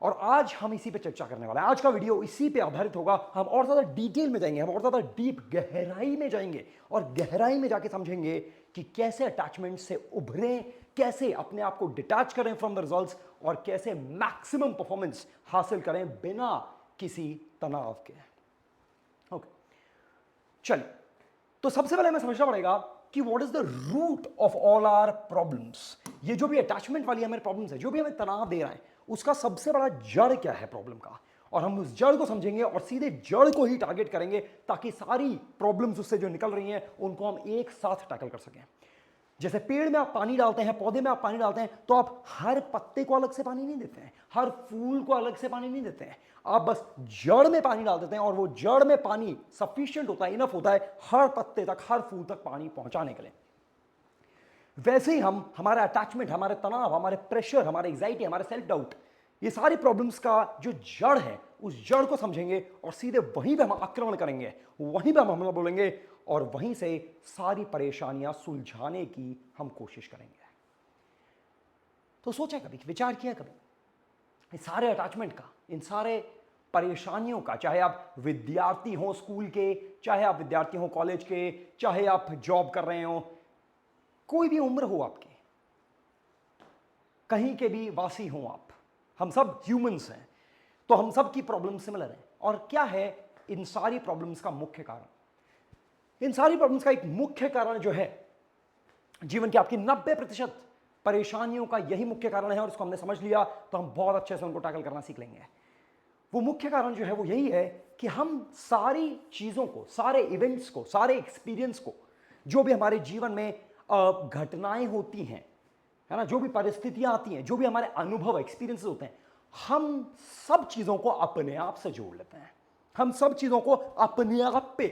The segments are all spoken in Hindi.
और आज हम इसी पे चर्चा करने वाले हैं। आज का वीडियो इसी पे आधारित होगा। हम और ज्यादा डिटेल में जाएंगे, हम और ज्यादा डीप गहराई में जाएंगे और गहराई में जाके समझेंगे कि कैसे अटैचमेंट से उभरें, कैसे अपने आप को डिटैच करें फ्रॉम द रिजल्ट्स और कैसे मैक्सिमम परफॉर्मेंस हासिल करें बिना किसी तनाव के। ओके, चलिए, तो सबसे पहले हमें समझना पड़ेगा कि what is the root of all our problems. ये जो भी अटैचमेंट वाली हमारे प्रॉब्लम्स है, जो भी हमें तनाव दे रहा है, उसका सबसे बड़ा जड़ क्या है प्रॉब्लम का, और हम उस जड़ को समझेंगे और सीधे जड़ को ही टारगेट करेंगे ताकि सारी प्रॉब्लम्स उससे जो निकल रही हैं उनको हम एक साथ टैकल कर सकें। जैसे पेड़ में आप पानी डालते हैं, पौधे में आप पानी डालते हैं, तो आप हर पत्ते को अलग से पानी नहीं देते हैं, हर फूल को अलग से पानी नहीं देते हैं, आप बस जड़ में पानी डाल देते हैं और वो जड़ में पानी सफिशिएंट होता है, इनफ होता है हर पत्ते तक, हर फूल तक पानी पहुंचाने के लिए। वैसे ही हम हमारा अटैचमेंट, हमारे तनाव, हमारे प्रेशर, हमारे एंजाइटी, हमारे सेल्फ डाउट, ये सारी प्रॉब्लम्स का जो जड़ है उस जड़ को समझेंगे और सीधे वहीं पे हम आक्रमण करेंगे, वहीं पे हम हमला बोलेंगे और वहीं से सारी परेशानियां सुलझाने की हम कोशिश करेंगे। तो सोचा कभी, विचार किया कभी इस सारे अटैचमेंट का, इन सारे परेशानियों का, चाहे आप विद्यार्थी हो स्कूल के, चाहे आप विद्यार्थी हो कॉलेज के, चाहे आप जॉब कर रहे हो, कोई भी उम्र हो आपकी, कहीं के भी वासी हो आप, हम सब ह्यूमंस हैं, तो हम सब की प्रॉब्लम सिमिलर है। और क्या है इन सारी प्रॉब्लम्स का मुख्य कारण? इन सारी प्रॉब्लम्स का एक मुख्य कारण जो है, जीवन की आपकी 90% परेशानियों का यही मुख्य कारण है, और इसको हमने समझ लिया तो हम बहुत अच्छे से उनको टैकल करना सीख लेंगे। वो मुख्य कारण जो है वो यही है कि हम सारी चीजों को, सारे इवेंट्स को, सारे एक्सपीरियंस को, जो भी हमारे जीवन में घटनाएं होती हैं, है ना, जो भी परिस्थितियां आती हैं, जो भी हमारे अनुभव, एक्सपीरियंसेस होते हैं, हम सब चीजों को अपने आप से जोड़ लेते हैं, हम सब चीजों को अपने आप पे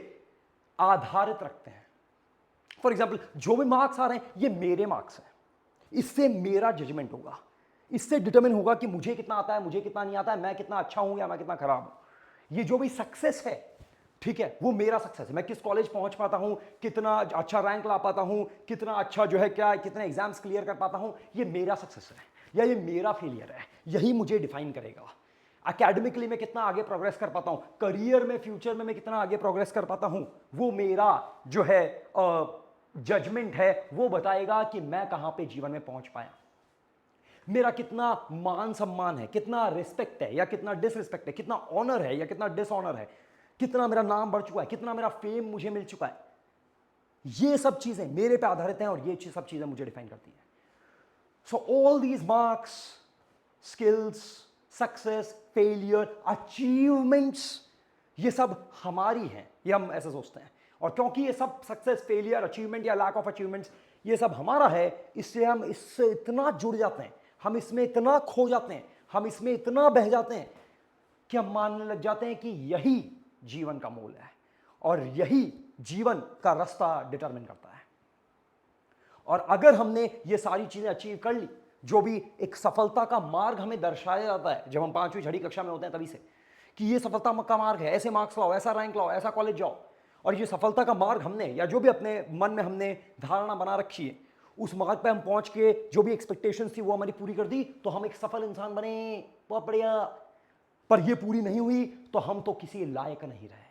आधारित रखते हैं। फॉर एग्जाम्पल, जो भी मार्क्स आ रहे हैं ये मेरे मार्क्स हैं, इससे मेरा जजमेंट होगा, इससे डिटरमिन होगा कि मुझे कितना आता है, मुझे कितना नहीं आता है, मैं कितना अच्छा हूं या मैं कितना खराब हूं। ये जो भी सक्सेस है, ठीक है, वो मेरा सक्सेस है, मैं किस कॉलेज पहुंच पाता हूं, कितना अच्छा रैंक ला पाता हूं, कितना अच्छा जो है क्या, कितने एग्जाम्स क्लियर कर पाता हूं, ये मेरा सक्सेस है या ये मेरा फेलियर है, यही मुझे डिफाइन करेगा। एकेडमिकली मैं कितना आगे प्रोग्रेस कर पाता हूं, करियर में, फ्यूचर में मैं कितना आगे प्रोग्रेस कर पाता हूं, वो मेरा जो है जजमेंट है, वो बताएगा कि मैं कहां पे जीवन में पहुंच पाया। मेरा कितना मान सम्मान है, कितना रिस्पेक्ट है या कितना डिसरिस्पेक्ट है, कितना ऑनर है या कितना डिसऑनर है, कितना मेरा नाम बढ़ चुका है, कितना मेरा फेम मुझे मिल चुका है, ये सब चीजें मेरे पे आधारित हैं और ये सब चीजें मुझे डिफाइन करती हैं। So all these marks, skills, success, failure, achievements, ये सब हमारी हैं, ये हम ऐसे सोचते हैं। और क्योंकि ये सब सक्सेस, फेलियर, अचीवमेंट या लैक ऑफ अचीवमेंट्स ये सब हमारा है, इससे हम इससे इतना जुड़ जाते हैं, हम इसमें इतना खो जाते हैं, हम इसमें इतना बह जाते हैं कि हम मानने लग जाते हैं कि यही जीवन का मूल है और यही जीवन का रास्ता डिटरमिन करता है। और अगर हमने ये सारी चीजें अचीव कर ली, जो भी एक सफलता का मार्ग हमें दर्शाया जाता है जब हम 5वीं 6वीं कक्षा में होते हैं तभी से, कि ये सफलता का मार्ग है, ऐसे मार्क्स लाओ, ऐसा रैंक लाओ, ऐसा कॉलेज जाओ, और ये सफलता का मार्ग हमने, या जो भी अपने मन में हमने धारणा बना रखी है, उस मार्ग पे हम पहुंच के जो भी एक्सपेक्टेशंस थी वो हमारी पूरी कर दी तो हम एक सफल इंसान बने, बहुत बढ़िया। पर ये पूरी नहीं हुई तो हम तो किसी लायक नहीं रहे।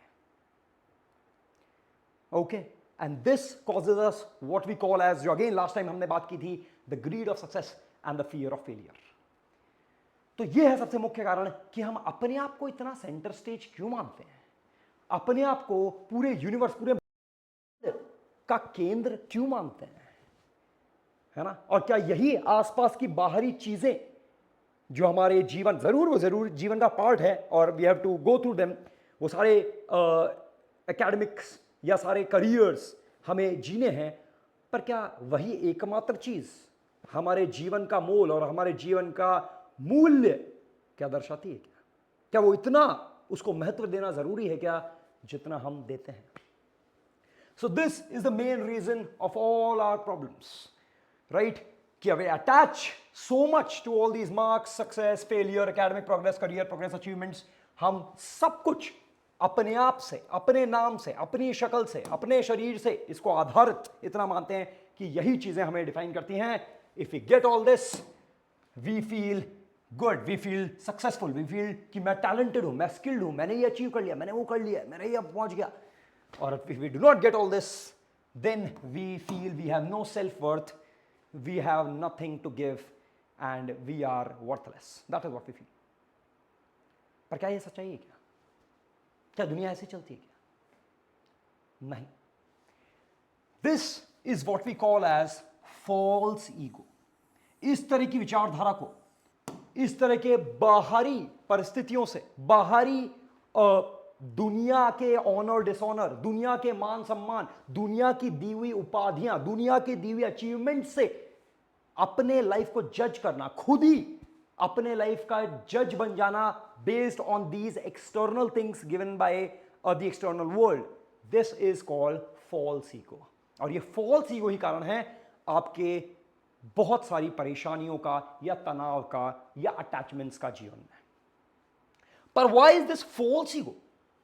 Okay, and this causes us what we call as, जो अगेन लास्ट टाइम हमने बात की थी, the greed of success and the fear of failure. तो ये है सबसे मुख्य कारण कि हम अपने आप को इतना सेंटर स्टेज क्यों मानते हैं, अपने आप को पूरे यूनिवर्स, पूरे का केंद्र क्यों मानते हैं, है ना। और क्या यही आसपास की बाहरी चीजें जो हमारे जीवन, वो जरूर जीवन का पार्ट है और we have to go through them, वो सारे एकेडमिक्स या सारे करियर्स हमें जीने हैं, पर क्या वही एकमात्र चीज हमारे जीवन का मोल और हमारे जीवन का मूल्य क्या दर्शाती है? क्या वो इतना उसको महत्व देना जरूरी है क्या जितना हम देते हैं? So this is the main reason of all our problems, right, कि we attach so much to all these marks, success, failure, academic progress, career progress, achievements. हम सब कुछ अपने आप से, अपने नाम से, अपनी शक्ल से, अपने शरीर से इसको आधारित इतना मानते हैं कि यही चीजें हमें डिफाइन करती हैं। If we get all this we feel good, we feel successful, we feel कि मैं टैलेंटेड हूं, मैं स्किल्ड हूं, मैंने ये अचीव कर लिया, मैंने वो कर लिया, मैंने ये पहुंच गया. और if we do not get all this, then we feel we have no self worth, we have nothing to give and we are worthless. That is what we feel. पर क्या ये सच्चाई है क्या? क्या दुनिया ऐसी चलती है क्या? नहीं. This is what we call as false ego. इस तरह की विचारधारा को, इस तरह के बाहरी परिस्थितियों से, बाहरी दुनिया के ऑनर डिसऑनर, दुनिया के मान सम्मान, दुनिया की दी हुई उपाधियां, दुनिया की दी हुई अचीवमेंट से अपने लाइफ को जज करना, खुद ही अपने लाइफ का जज बन जाना based on these external things given by the external world. This is called false ego. और ये फॉल्स ईगो ही कारण है आपके बहुत सारी परेशानियों का या तनाव का या अटैचमेंट्स का जीवन में. पर why is this false ego?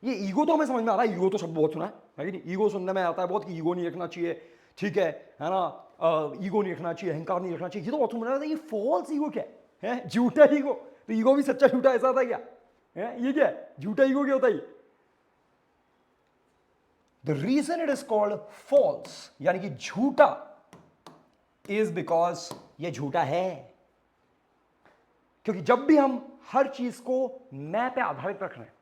ये ईगो तो हमें समझ में आ रहा है, ईगो तो शब्द बहुत सुना है कि नहीं? ईगो सुनने में आता है बहुत कि ईगो नहीं रखना चाहिए, ठीक है ना? ईगो नहीं रखना चाहिए, अहंकार नहीं रखना चाहिए, ये तो बहुत सुना है. ये फॉल्स ईगो क्या है? झूठा ईगो. तो ईगो भी सच्चा झूठा ऐसा था क्या है? ये क्या है? झूठा ईगो क्या होता है? The reason it is called false, यानी कि झूठा, is because ये झूठा है. क्योंकि जब भी हम हर चीज को मैं पे आधारित रख रहे हैं,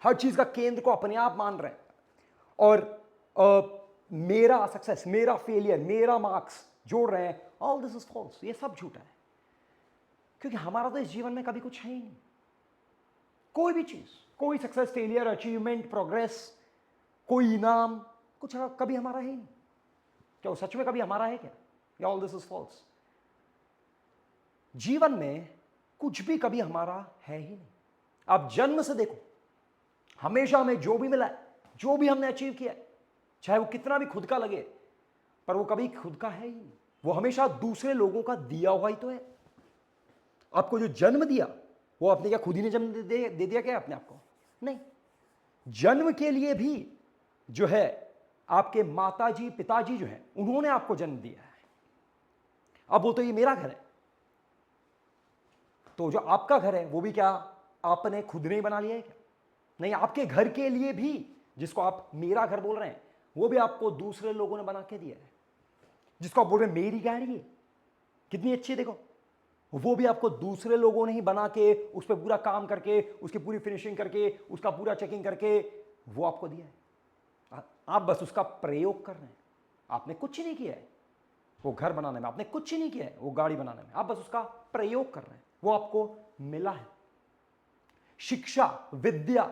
हर चीज का केंद्र को अपने आप मान रहे हैं, और मेरा सक्सेस, मेरा फेलियर, मेरा मार्क्स जोड़ रहे हैं, ऑल दिस इज फॉल्स. ये सब झूठा है. क्योंकि हमारा तो इस जीवन में कभी कुछ है ही नहीं. कोई भी चीज, कोई सक्सेस, फेलियर, अचीवमेंट, प्रोग्रेस, कोई इनाम, कुछ कभी हमारा है ही नहीं. क्या वो सच में कभी हमारा है क्या? या ऑल दिस इज फॉल्स? जीवन में कुछ भी कभी हमारा है ही नहीं. आप जन्म से देखो, हमेशा हमें जो भी मिला है, जो भी हमने अचीव किया है, चाहे वो कितना भी खुद का लगे, पर वो कभी खुद का है ही नहीं. वो हमेशा दूसरे लोगों का दिया हुआ ही तो है. आपको जो जन्म दिया, वो आपने क्या खुद ही ने जन्म दे दिया क्या अपने आप को? नहीं. जन्म के लिए भी जो है आपके माताजी, पिताजी जो है, उन्होंने आपको जन्म दिया है. अब वो तो ये मेरा घर है, तो जो आपका घर है वो भी क्या आपने खुद ने बना लिया है क्या? नहीं. आपके घर के लिए भी, जिसको आप मेरा घर बोल रहे हैं, वो भी आपको दूसरे लोगों ने बना के दिया है. जिसको आप बोल रहे हैं मेरी गाड़ी है, कितनी अच्छी देखो, वो भी आपको दूसरे लोगों ने ही बना के, उस पर पूरा काम करके, उसकी पूरी फिनिशिंग करके, उसका पूरा चेकिंग करके वो आपको दिया है. आप बस उसका प्रयोग कर रहे हैं. आपने कुछ ही नहीं किया है वो घर बनाने में, आपने कुछ ही नहीं किया है वो गाड़ी बनाने में, आप बस उसका प्रयोग कर रहे हैं. वो आपको मिला है. शिक्षा, विद्या,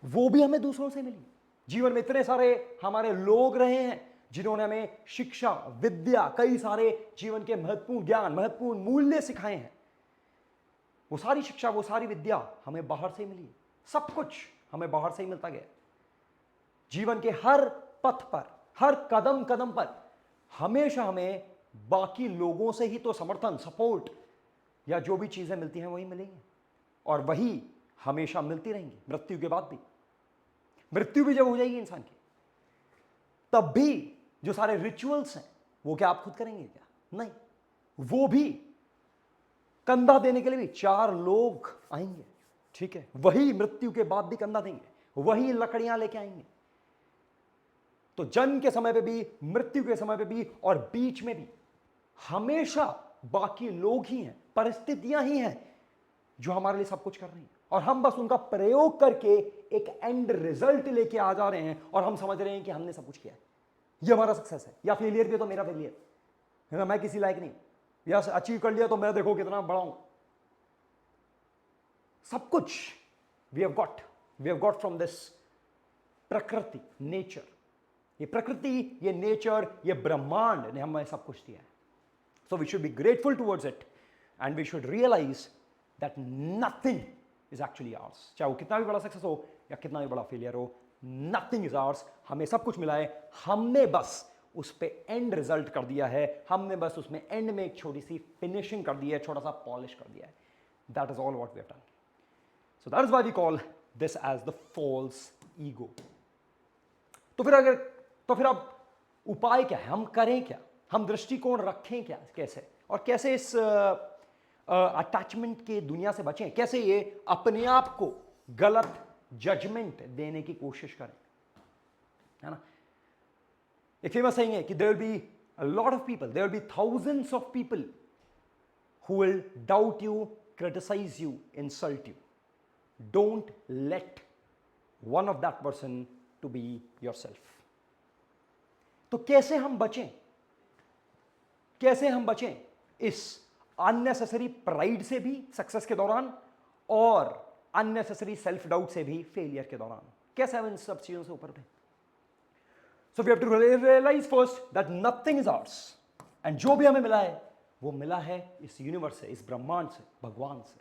वो भी हमें दूसरों से मिली. जीवन में इतने सारे हमारे लोग रहे हैं जिन्होंने हमें शिक्षा, विद्या, कई सारे जीवन के महत्वपूर्ण ज्ञान, महत्वपूर्ण मूल्य सिखाए हैं. वो सारी शिक्षा, वो सारी विद्या हमें बाहर से मिली. सब कुछ हमें बाहर से ही मिलता गया. जीवन के हर पथ पर, हर कदम कदम पर हमेशा हमें बाकी लोगों से ही तो समर्थन, सपोर्ट या जो भी चीजें मिलती हैं वही मिलेंगी, और वही हमेशा मिलती रहेंगी मृत्यु के बाद भी. मृत्यु भी जब हो जाएगी इंसान की, तब भी जो सारे रिचुअल्स हैं वो क्या आप खुद करेंगे क्या? नहीं. वो भी कंधा देने के लिए भी 4 लोग आएंगे, ठीक है? वही मृत्यु के बाद भी कंधा देंगे, वही लकड़ियां लेके आएंगे. तो जन्म के समय पे भी, मृत्यु के समय पे भी, और बीच में भी हमेशा बाकी लोग ही हैं, परिस्थितियां ही हैं जो हमारे लिए सब कुछ कर रही हैं, और हम बस उनका प्रयोग करके एक एंड रिजल्ट लेके आ जा रहे हैं, और हम समझ रहे हैं कि हमने सब कुछ किया है, ये हमारा सक्सेस है. या फेलियर भी तो मेरा फेलियर है ना, मैं किसी लायक नहीं, या अचीव कर लिया तो मैं देखो कितना बड़ा हूं. सब कुछ we have got from this प्रकृति, नेचर. ये प्रकृति, ये नेचर, ये ब्रह्मांड ने हमें सब कुछ दिया है. So we should be grateful towards it, and we should realise that nothing is actually ours. चाहे वो कितना भी बड़ा सक्सेस हो या कितना भी बड़ा फेलियर हो, नथिंग इज आवर्स. हमें सब कुछ मिला है, हमने बस उस पे एंड रिजल्ट कर दिया है, हमने बस उसमें एंड में एक छोटी सी फिनिशिंग कर दी है, छोटा सा पॉलिश कर दिया है. That is all what we have done. So that is why we call this as the false ego. तो फिर अब उपाय क्या है? हम करें क्या? हम दृष्टिकोण रखें क्या? कैसे? और कैसे इस अटैचमेंट के दुनिया से बचें, कैसे ये अपने आप को गलत जजमेंट देने की कोशिश करें, है ना। एक फेमस saying है कि there will be a lot of people, there will be thousands of people who will doubt you, criticize you, insult you. Don't let one of that person to be yourself. तो कैसे हम बचें, कैसे हम बचें इस अननेसेसरी प्राइड से भी सक्सेस के दौरान और अननेसेसरी सेल्फ डाउट से भी फेलियर के दौरान, कैसे हम इन सब चीजों से ऊपर उठें। So we have to realise first that nothing is ours, and जो भी हमें मिला है वो मिला है इस यूनिवर्स से, इस ब्रह्मांड से, भगवान से।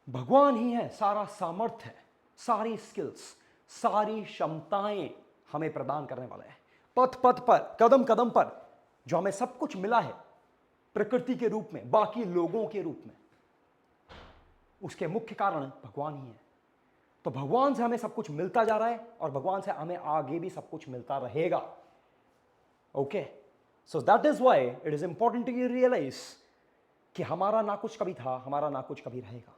भगवान ही है, सारा सामर्थ्य है, सारी स्किल्स, सारी क्षमताएं हमें प्रदान करने वाला है। पथ पथ पर, कदम कदम पर जो हमें सब कुछ मिला है प्रकृति के रूप में, बाकी लोगों के रूप में, उसके मुख्य कारण भगवान ही है। तो भगवान से हमें सब कुछ मिलता जा रहा है और भगवान से हमें आगे भी सब कुछ मिलता रहेगा। Okay, so that is why it is important to realise कि हमारा ना कुछ कभी था, हमारा ना कुछ कभी रहेगा।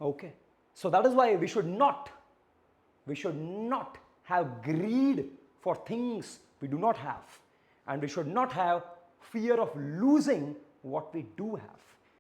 Okay, so that is why we should not have greed for things we do not have, and we should not have fear of losing what we do have.